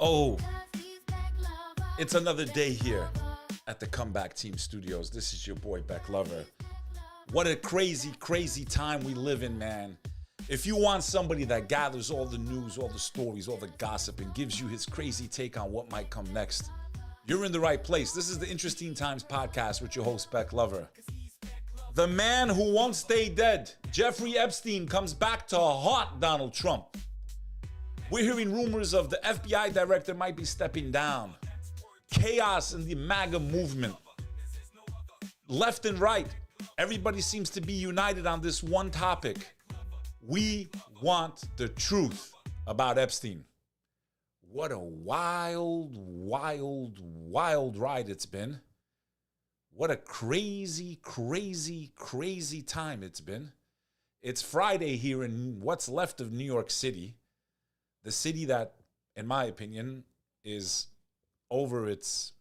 Oh, it's another day here at the Comeback Team Studios. This is your boy Beck Lover. What a crazy, crazy time we live in, man. If you want somebody that gathers all the news, all the stories, all the gossip, and gives you his crazy take on what might come next, you're in the right place. This is the Interesting Times podcast with your host, Beck Lover. The man who won't stay dead, Jeffrey Epstein, comes back to haunt Donald Trump. We're hearing rumors of the FBI director might be stepping down. Chaos in the MAGA movement. Left and right, everybody seems to be united on this one topic. We want the truth about Epstein. What a wild, wild, wild ride it's been. What a crazy, crazy, crazy time it's been. It's Friday here in what's left of New York City. The city that, in my opinion, is over its,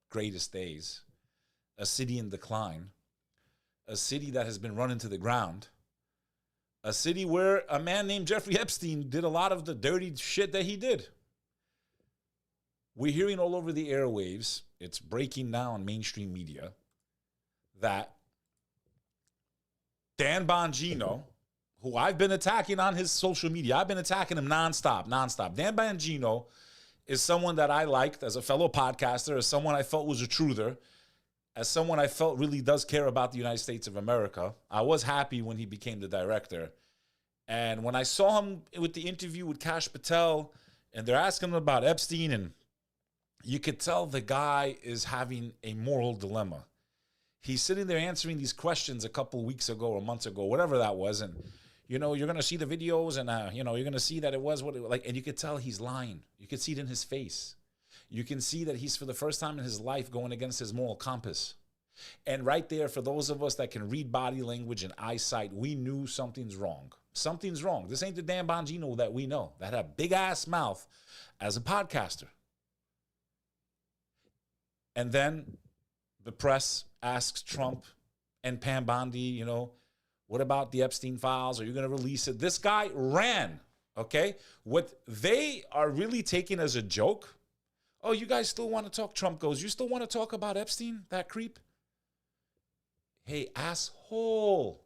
greatest days. A city in decline. A city that has been run into the ground. A city where a man named Jeffrey Epstein did a lot of the dirty shit that he did. We're hearing all over the airwaves, it's breaking now on mainstream media, that Dan Bongino, who I've been attacking on his social media, I've been attacking him nonstop. Dan Bongino is someone that I liked as a fellow podcaster, as someone I felt was a truther, as someone I felt really does care about the United States of America. I was happy when he became the director. And when I saw him with the interview with Kash Patel, and they're asking him about Epstein, and you could tell the guy is having a moral dilemma. He's sitting there answering these questions a couple weeks ago or months ago, whatever that was, and you're going to see the videos, and you're going to see that it was what it was like, and you could tell he's lying. You could see it in his face. You can see that he's, for the first time in his life, going against his moral compass. And right there, for those of us that can read body language and eyesight, we knew something's wrong. Something's wrong. This ain't the Dan Bongino that we know, that had a big-ass mouth as a podcaster. And then the press asks Trump and Pam Bondi, what about the Epstein files? Are you going to release it? This guy ran, okay? What they are really taking as a joke, oh, you guys still want to talk? Trump goes, you still want to talk about Epstein, that creep? Hey, asshole.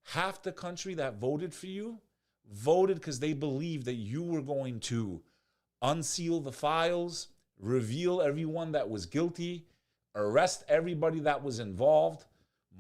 Half the country that voted for you voted because they believed that you were going to unseal the files, reveal everyone that was guilty, arrest everybody that was involved.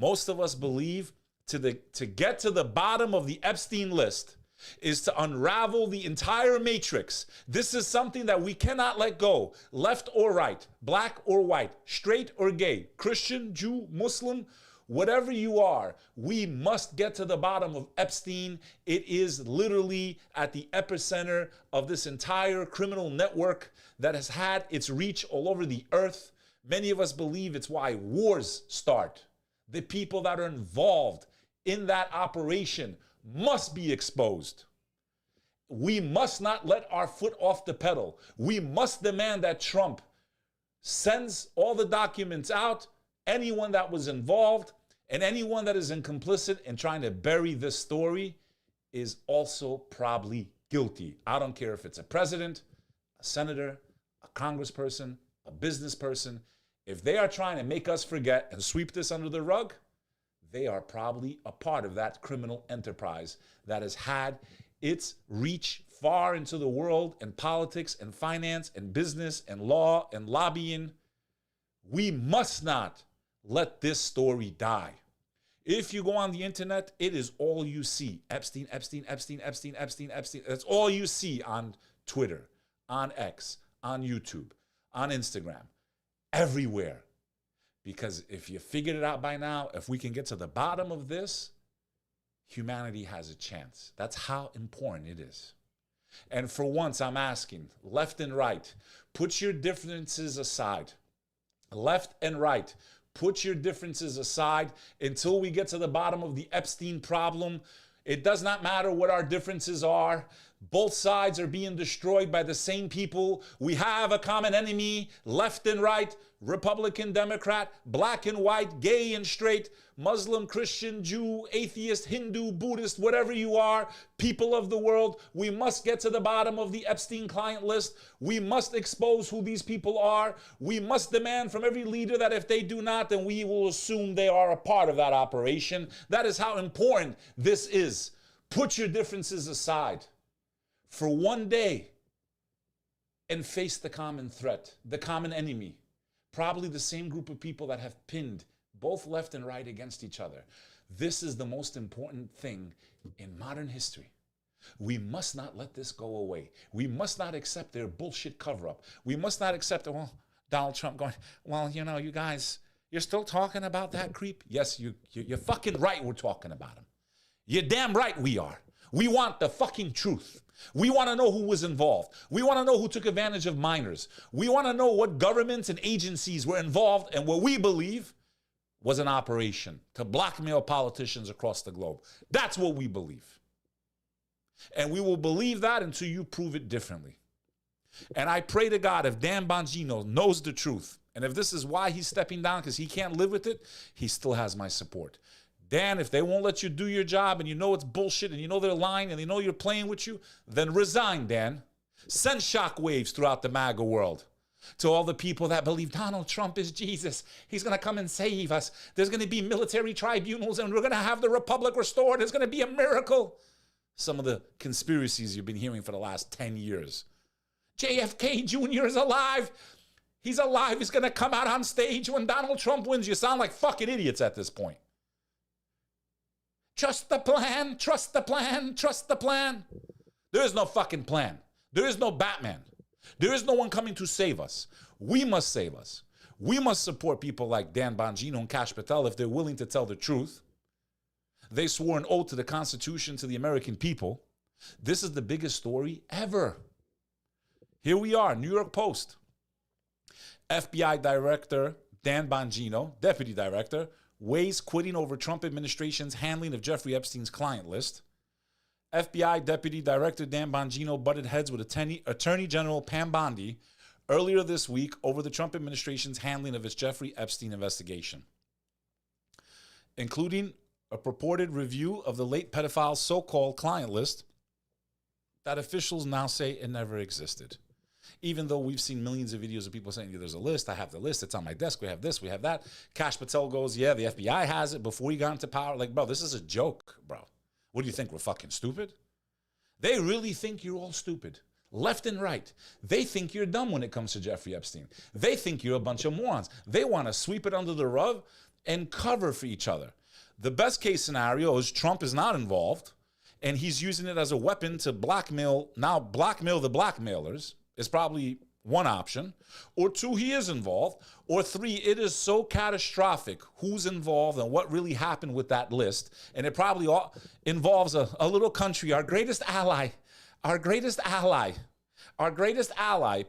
Most of us believe to get to the bottom of the Epstein list is to unravel the entire matrix. This is something that we cannot let go. Left or right, black or white, straight or gay, Christian, Jew, Muslim, whatever you are, we must get to the bottom of Epstein. It is literally at the epicenter of this entire criminal network that has had its reach all over the earth. Many of us believe it's why wars start. The people that are involved in that operation must be exposed. We must not let our foot off the pedal. We must demand that Trump sends all the documents out, anyone that was involved, and anyone that is complicit in trying to bury this story is also probably guilty. I don't care if it's a president, a senator, a congressperson, a business person. If they are trying to make us forget and sweep this under the rug, they are probably a part of that criminal enterprise that has had its reach far into the world and politics and finance and business and law and lobbying. We must not let this story die. If you go on the internet, it is all you see. Epstein, Epstein, Epstein, Epstein, Epstein, Epstein. That's all you see on Twitter, on X, on YouTube, on Instagram, everywhere. Because if you figured it out by now, if we can get to the bottom of this, humanity has a chance. That's how important it is. And for once, I'm asking, left and right, put your differences aside. Left and right, put your differences aside until we get to the bottom of the Epstein problem. It does not matter what our differences are. Both sides are being destroyed by the same people. We have a common enemy, left and right, Republican, Democrat, black and white, gay and straight, Muslim, Christian, Jew, atheist, Hindu, Buddhist, whatever you are, people of the world. We must get to the bottom of the Epstein client list. We must expose who these people are. We must demand from every leader that if they do not, then we will assume they are a part of that operation. That is how important this is. Put your differences aside for one day and face the common threat, the common enemy. Probably the same group of people that have pinned both left and right against each other. This is the most important thing in modern history. We must not let this go away. We must not accept their bullshit cover-up. We must not accept, well, Donald Trump going, well, you know, you guys, you're still talking about that creep? Yes, you're fucking right we're talking about him. You're damn right we are. We want the fucking truth. We want to know who was involved. We want to know who took advantage of minors. We want to know what governments and agencies were involved and what we believe was an operation to blackmail politicians across the globe. That's what we believe. And we will believe that until you prove it differently. And I pray to God, if Dan Bongino knows the truth, and if this is why he's stepping down because he can't live with it, he still has my support. Dan, if they won't let you do your job and you know it's bullshit and you know they're lying and they know you're playing with you, then resign, Dan. Send shockwaves throughout the MAGA world to all the people that believe Donald Trump is Jesus. He's going to come and save us. There's going to be military tribunals and we're going to have the republic restored. There's going to be a miracle. Some of the conspiracies you've been hearing for the last 10 years. JFK Jr. is alive. He's alive. He's going to come out on stage when Donald Trump wins. You sound like fucking idiots at this point. Trust the plan, trust the plan, trust the plan. There is no fucking plan. There is no Batman. There is no one coming to save us. We must save us. We must support people like Dan Bongino and Kash Patel if they're willing to tell the truth. They swore an oath to the Constitution, to the American people. This is the biggest story ever. Here we are, New York Post. FBI Director Dan Bongino, Deputy Director, weighs quitting over Trump administration's handling of Jeffrey Epstein's client list. FBI Deputy Director Dan Bongino butted heads with Attorney General Pam Bondi earlier this week over the Trump administration's handling of its Jeffrey Epstein investigation, including a purported review of the late pedophile's so-called client list that officials now say it never existed. Even though we've seen millions of videos of people saying, there's a list, I have the list, it's on my desk, we have this, we have that. Kash Patel goes, yeah, the FBI has it before he got into power. Like, bro, this is a joke, bro. What do you think, we're fucking stupid? They really think you're all stupid, left and right. They think you're dumb when it comes to Jeffrey Epstein. They think you're a bunch of morons. They want to sweep it under the rug and cover for each other. The best case scenario is Trump is not involved, and he's using it as a weapon to blackmail the blackmailers. Is probably one option. Or two, he is involved. Or three, it is so catastrophic who's involved and what really happened with that list. And it probably all involves a little country, our greatest ally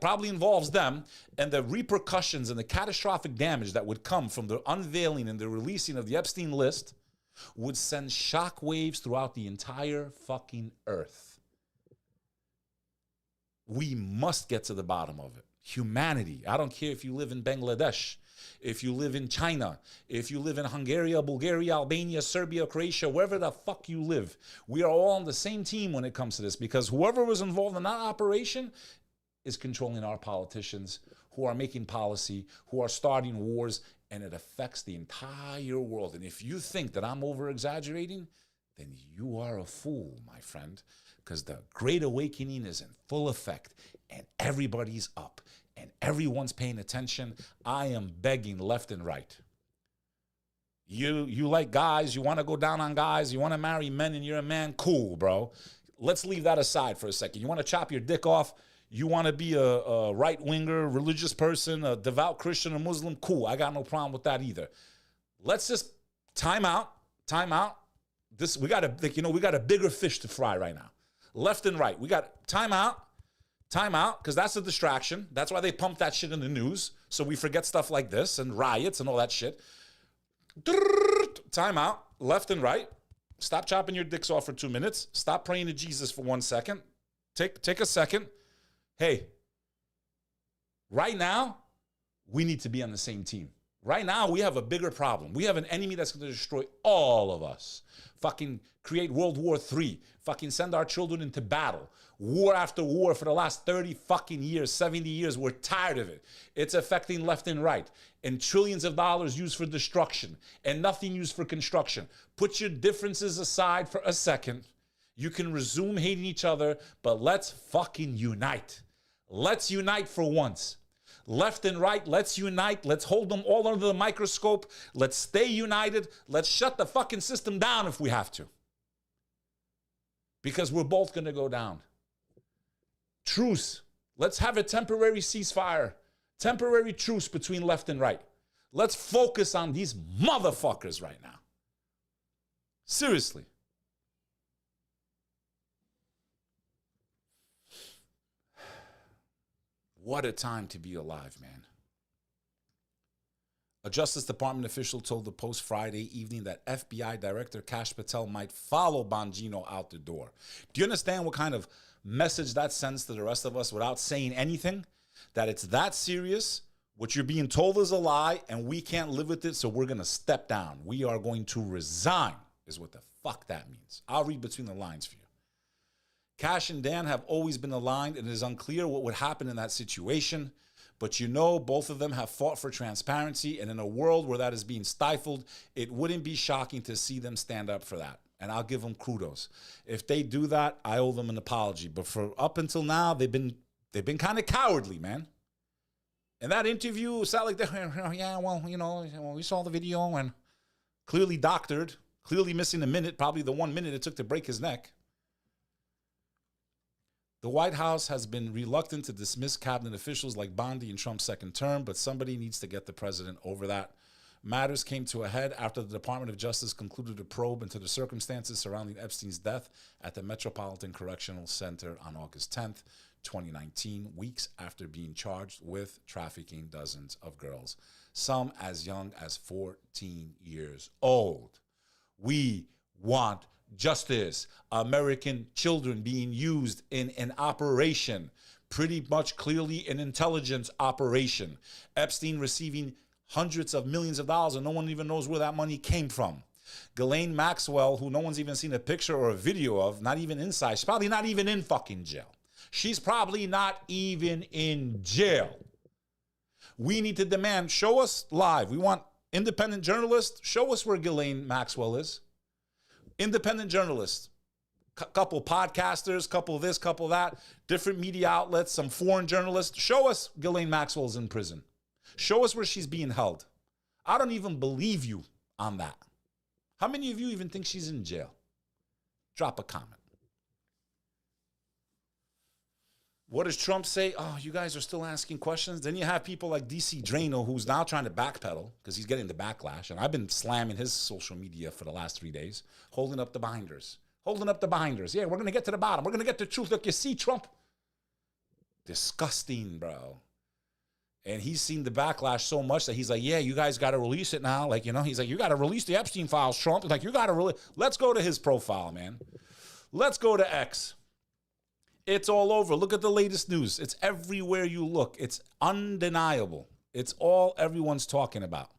probably involves them, and the repercussions and the catastrophic damage that would come from the unveiling and the releasing of the Epstein list would send shockwaves throughout the entire fucking earth. We must get to the bottom of it. Humanity. I don't care if you live in Bangladesh, if you live in China, if you live in Hungary, Bulgaria, Albania, Serbia, Croatia, wherever the fuck you live. We are all on the same team when it comes to this, because whoever was involved in that operation is controlling our politicians who are making policy, who are starting wars, and it affects the entire world. And if you think that I'm over-exaggerating, then you are a fool, my friend. Because the Great Awakening is in full effect and everybody's up and everyone's paying attention. I am begging left and right. You like guys, you want to go down on guys, you want to marry men and you're a man, cool, bro. Let's leave that aside for a second. You want to chop your dick off, you want to be a right-winger, religious person, a devout Christian or Muslim, cool. I got no problem with that either. Let's just time out. We got a bigger fish to fry right now. Left and right. We got time out, because that's a distraction. That's why they pump that shit in the news, so we forget stuff like this and riots and all that shit. Time out, left and right. Stop chopping your dicks off for 2 minutes. Stop praying to Jesus for 1 second. Take a second. Hey, right now, we need to be on the same team. Right now, we have a bigger problem. We have an enemy that's going to destroy all of us. Fucking create World War III. Fucking send our children into battle. War after war for the last 30 fucking years, 70 years. We're tired of it. It's affecting left and right. And trillions of dollars used for destruction. And nothing used for construction. Put your differences aside for a second. You can resume hating each other, but let's fucking unite. Let's unite for once. Left and right, let's unite. Let's hold them all under the microscope. Let's stay united. Let's shut the fucking system down if we have to. Because we're both going to go down. Truce. Let's have a temporary ceasefire. Temporary truce between left and right. Let's focus on these motherfuckers right now. Seriously. What a time to be alive, man. A Justice Department official told the Post Friday evening that FBI Director Kash Patel might follow Bongino out the door. Do you understand what kind of message that sends to the rest of us without saying anything? That it's that serious, what you're being told is a lie, and we can't live with it, so we're going to step down. We are going to resign, is what the fuck that means. I'll read between the lines for you. Kash and Dan have always been aligned, and it is unclear what would happen in that situation. But you know, both of them have fought for transparency, and in a world where that is being stifled, it wouldn't be shocking to see them stand up for that. And I'll give them kudos. If they do that, I owe them an apology. But for up until now, they've been kind of cowardly, man. And that interview sounded like, yeah, well, you know, we saw the video and clearly doctored, clearly missing a minute, probably the 1 minute it took to break his neck. The White House has been reluctant to dismiss cabinet officials like Bondi in Trump's second term, but somebody needs to get the president over that. Matters came to a head after the Department of Justice concluded a probe into the circumstances surrounding Epstein's death at the Metropolitan Correctional Center on August 10th, 2019, weeks after being charged with trafficking dozens of girls, some as young as 14 years old. We want justice. American children being used in an operation, pretty much clearly an intelligence operation. Epstein receiving hundreds of millions of dollars and no one even knows where that money came from. Ghislaine Maxwell, who no one's even seen a picture or a video of, not even inside, she's probably not even in fucking jail. She's probably not even in jail. We need to demand, show us live. We want independent journalists. Show us where Ghislaine Maxwell is. Independent journalists, couple podcasters, couple this, couple that, different media outlets, some foreign journalists. Show us Ghislaine Maxwell's in prison. Show us where she's being held. I don't even believe you on that. How many of you even think she's in jail? Drop a comment. What does Trump say? Oh, you guys are still asking questions? Then you have people like DC Drano, who's now trying to backpedal because he's getting the backlash. And I've been slamming his social media for the last 3 days, holding up the binders. Holding up the binders. Yeah, we're going to get to the bottom. We're going to get the truth. Look, you see, Trump? Disgusting, bro. And he's seen the backlash so much that he's like, yeah, you guys got to release it now. Like, you know, he's like, you got to release the Epstein files, Trump. Like, you got to release. Let's go to his profile, man. Let's go to X. It's all over. Look at the latest news. It's everywhere you look. It's undeniable. It's all everyone's talking about.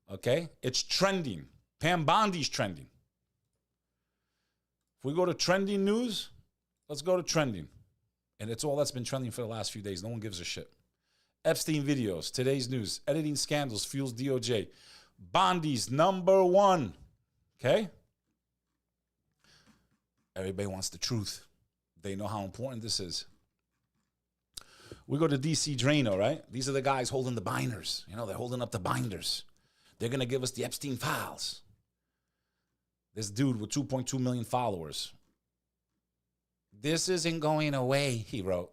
Okay? It's trending. Pam Bondi's trending. If we go to trending news, let's go to trending. And it's all that's been trending for the last few days. No one gives a shit. Epstein videos, today's news, editing scandals fuels DOJ. Bondi's #1. Okay? Everybody wants the truth. They know how important this is. We go to DC Drano, right? These are the guys holding the binders. You know, they're holding up the binders. They're going to give us the Epstein files. This dude with 2.2 million followers. This isn't going away, he wrote.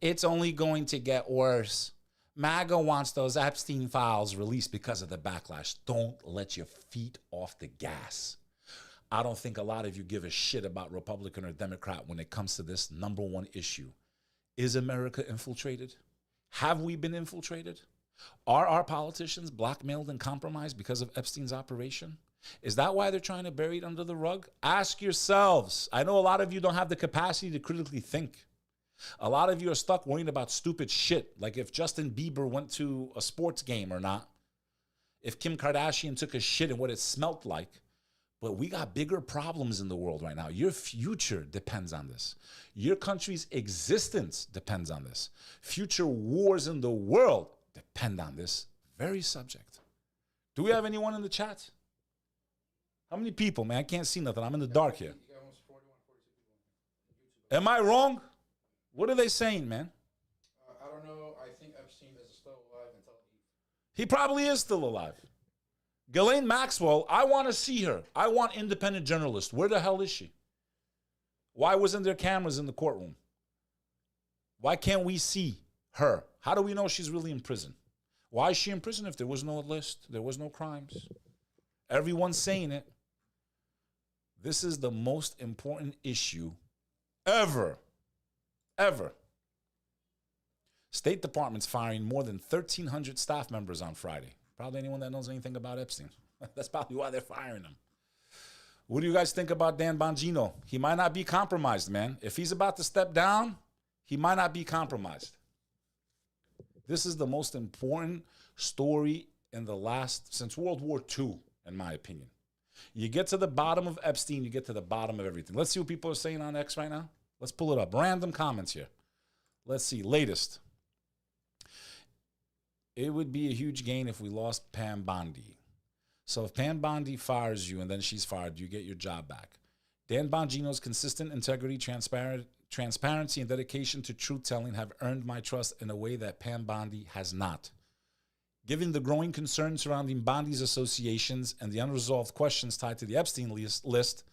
It's only going to get worse. MAGA wants those Epstein files released because of the backlash. Don't let your feet off the gas. I don't think a lot of you give a shit about Republican or Democrat when it comes to this #1 issue. Is America infiltrated? Have we been infiltrated? Are our politicians blackmailed and compromised because of Epstein's operation? Is that why they're trying to bury it under the rug? Ask yourselves. I know a lot of you don't have the capacity to critically think. A lot of you are stuck worrying about stupid shit, like if Justin Bieber went to a sports game or not, if Kim Kardashian took a shit and what it smelt like. But we got bigger problems in the world right now. Your future depends on this. Your country's existence depends on this. Future wars in the world depend on this very subject. Do we have anyone in the chat? How many people, man? I can't see nothing. I'm in the dark here. Am I wrong? What are they saying, man? I don't know. I think Epstein is still alive until he probably is still alive. Ghislaine Maxwell, I want to see her. I want independent journalists. Where the hell is she? Why wasn't there cameras in the courtroom? Why can't we see her? How do we know she's really in prison? Why is she in prison if there was no list? There was no crimes. Everyone's saying it. This is the most important issue ever. Ever. State Department's firing more than 1,300 staff members on Friday. Probably anyone that knows anything about Epstein. That's probably why they're firing him. What do you guys think about Dan Bongino? He might not be compromised, man. If he's about to step down, he might not be compromised. This is the most important story in the last, since World War II, in my opinion. You get to the bottom of Epstein, you get to the bottom of everything. Let's see what people are saying on X right now. Let's pull it up. Random comments here. Let's see. Latest. It would be a huge gain if we lost Pam Bondi. So if Pam Bondi fires you and then she's fired, you get your job back. Dan Bongino's consistent integrity, transparency, and dedication to truth-telling have earned my trust in a way that Pam Bondi has not. Given the growing concern surrounding Bondi's associations and the unresolved questions tied to the Epstein list,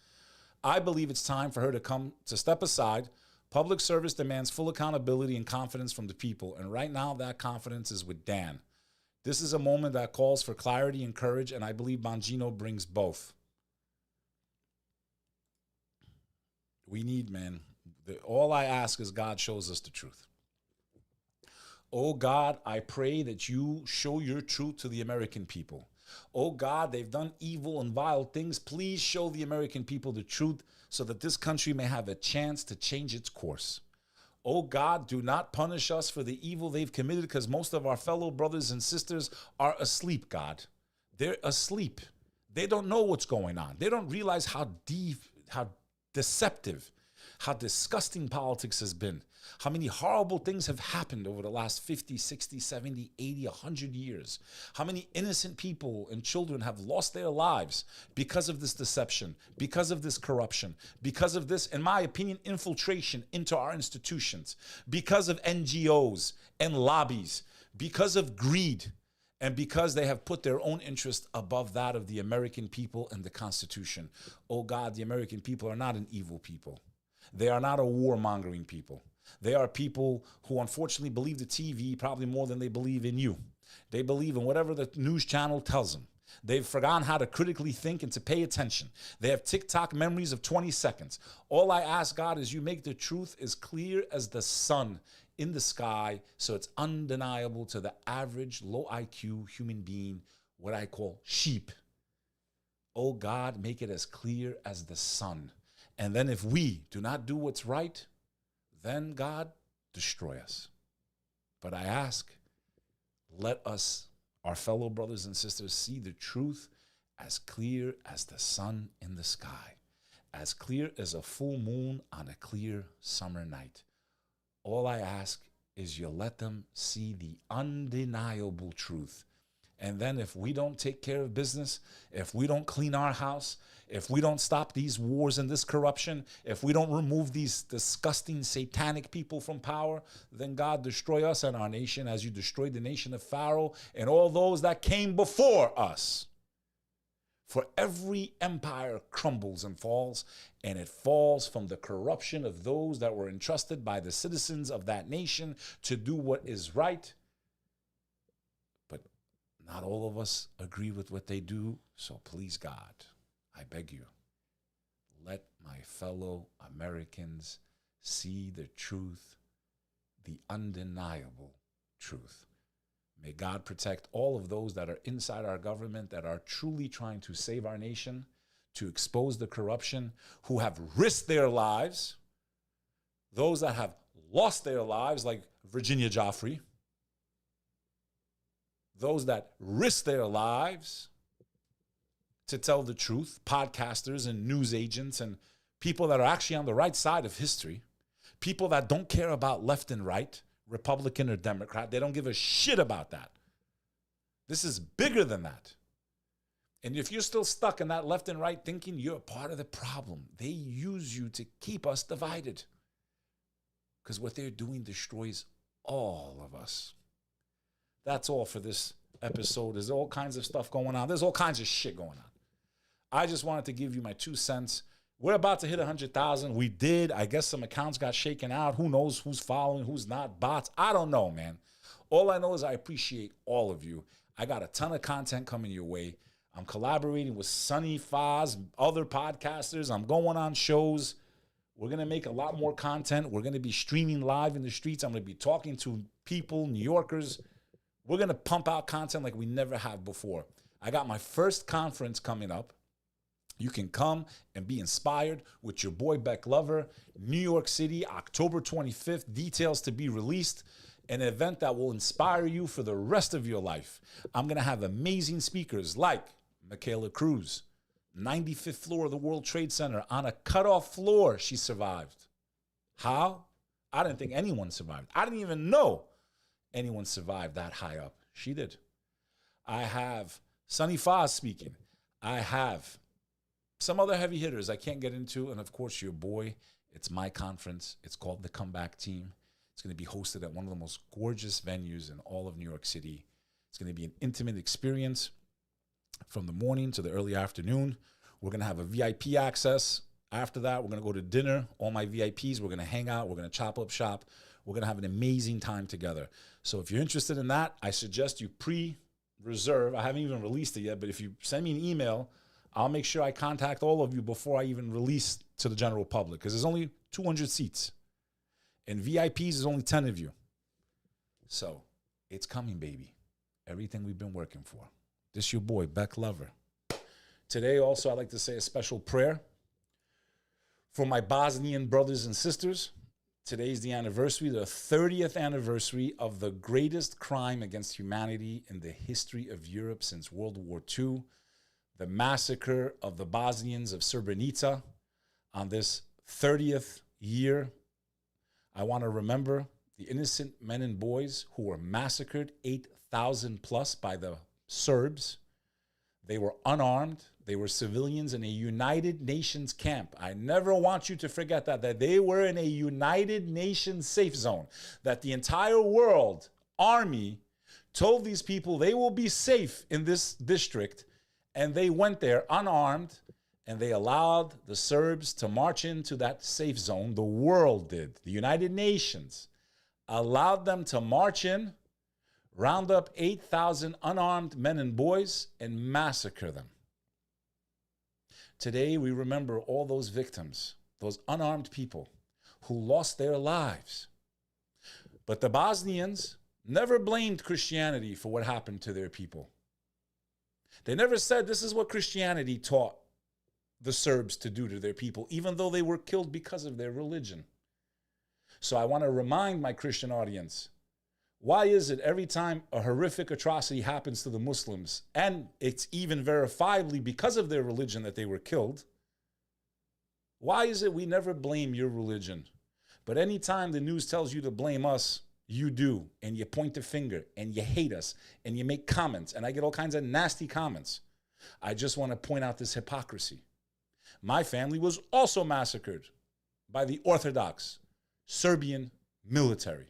I believe it's time for her to step aside. Public service demands full accountability and confidence from the people, and right now that confidence is with Dan. This is a moment that calls for clarity and courage, and I believe Bongino brings both. We need, man, all I ask is God shows us the truth. Oh God, I pray that you show your truth to the American people. Oh God, they've done evil and vile things. Please show the American people the truth so that this country may have a chance to change its course. Oh God, do not punish us for the evil they've committed, because most of our fellow brothers and sisters are asleep, God. They're asleep. They don't know what's going on. They don't realize how deep, how deceptive, how disgusting politics has been. How many horrible things have happened over the last 50, 60, 70, 80, 100 years. How many innocent people and children have lost their lives because of this deception, because of this corruption, because of this, in my opinion, infiltration into our institutions, because of NGOs and lobbies, because of greed, and because they have put their own interest above that of the American people and the Constitution. Oh God, the American people are not an evil people. They are not a warmongering people. They are people who unfortunately believe the TV probably more than they believe in you. They believe in whatever the news channel tells them. They've forgotten how to critically think and to pay attention. They have TikTok memories of 20 seconds. All I ask, God, is you make the truth as clear as the sun in the sky, so it's undeniable to the average low IQ human being, what I call sheep. Oh God, make it as clear as the sun. And then if we do not do what's right, then God, destroy us. But I ask, let us, our fellow brothers and sisters, see the truth as clear as the sun in the sky, as clear as a full moon on a clear summer night. All I ask is you let them see the undeniable truth. And then if we don't take care of business, if we don't clean our house, if we don't stop these wars and this corruption, if we don't remove these disgusting satanic people from power, then God, destroy us and our nation as you destroyed the nation of Pharaoh and all those that came before us. For every empire crumbles and falls, and it falls from the corruption of those that were entrusted by the citizens of that nation to do what is right. But not all of us agree with what they do, so please, God, I beg you, let my fellow Americans see the truth, the undeniable truth. May God protect all of those that are inside our government that are truly trying to save our nation, to expose the corruption, who have risked their lives, those that have lost their lives, like Virginia Joffrey, those that risk their lives to tell the truth, podcasters and news agents and people that are actually on the right side of history, people that don't care about left and right, Republican or Democrat. They don't give a shit about that. This is bigger than that. And if you're still stuck in that left and right thinking, you're a part of the problem. They use you to keep us divided. Because what they're doing destroys all of us. That's all for this episode. There's all kinds of stuff going on. There's all kinds of shit going on. I just wanted to give you my 2 cents. We're about to hit 100,000. We did. I guess some accounts got shaken out. Who knows who's following, who's not, bots. I don't know, man. All I know is I appreciate all of you. I got a ton of content coming your way. I'm collaborating with Sonny Foz, other podcasters. I'm going on shows. We're going to make a lot more content. We're going to be streaming live in the streets. I'm going to be talking to people, New Yorkers. We're going to pump out content like we never have before. I got my first conference coming up. You can come and be inspired with your boy Beck Lover. New York City, October 25th. Details to be released. An event that will inspire you for the rest of your life. I'm going to have amazing speakers like Michaela Cruz, 95th floor of the World Trade Center. On a cutoff floor, she survived. How? I didn't think anyone survived. I didn't even know anyone survived that high up. She did. I have Sonny Foz speaking. I have some other heavy hitters I can't get into. And of course, your boy. It's my conference. It's called The Comeback Team. It's going to be hosted at one of the most gorgeous venues in all of New York City. It's going to be an intimate experience from the morning to the early afternoon. We're going to have a VIP access. After that, we're going to go to dinner. All my VIPs, we're going to hang out. We're going to chop up shop. We're going to have an amazing time together. So if you're interested in that, I suggest you pre-reserve. I haven't even released it yet, but if you send me an email, I'll make sure I contact all of you before I even release to the general public, because there's only 200 seats. And VIPs is only 10 of you. So it's coming, baby. Everything we've been working for. This your boy, Beck Lover. Today also, I'd like to say a special prayer for my Bosnian brothers and sisters. Today's the anniversary, the 30th anniversary of the greatest crime against humanity in the history of Europe since World War II, the massacre of the Bosnians of Srebrenica. On this 30th year, I want to remember the innocent men and boys who were massacred, 8,000 plus, by the Serbs. They were unarmed. They were civilians in a United Nations camp. I never want you to forget that they were in a United Nations safe zone, that the entire world army told these people they will be safe in this district, and they went there unarmed, and they allowed the Serbs to march into that safe zone. The world did. The United Nations allowed them to march in, round up 8,000 unarmed men and boys, and massacre them. Today, we remember all those victims, those unarmed people who lost their lives. But the Bosnians never blamed Christianity for what happened to their people. They never said this is what Christianity taught the Serbs to do to their people, even though they were killed because of their religion. So I want to remind my Christian audience, why is it every time a horrific atrocity happens to the Muslims, and it's even verifiably because of their religion that they were killed, why is it we never blame your religion? But anytime the news tells you to blame us, you do, and you point the finger, and you hate us, and you make comments, and I get all kinds of nasty comments. I just want to point out this hypocrisy. My family was also massacred by the Orthodox Serbian military.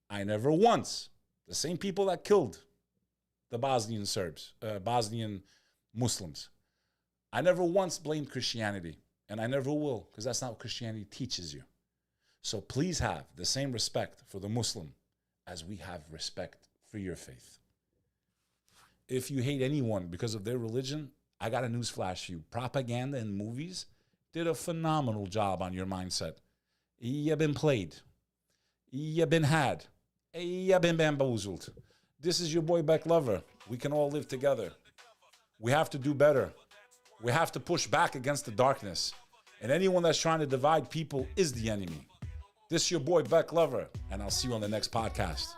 I never once, the same people that killed the Bosnian Serbs, Bosnian Muslims, I never once blamed Christianity, and I never will, because that's not what Christianity teaches you. So please have the same respect for the Muslim as we have respect for your faith. If you hate anyone because of their religion, I got a news flash for you. Propaganda and movies did a phenomenal job on your mindset. You've been played. You've been had. You've been bamboozled. This is your boy Beck Lover. We can all live together. We have to do better. We have to push back against the darkness. And anyone that's trying to divide people is the enemy. This is your boy Beck Lover, and I'll see you on the next podcast.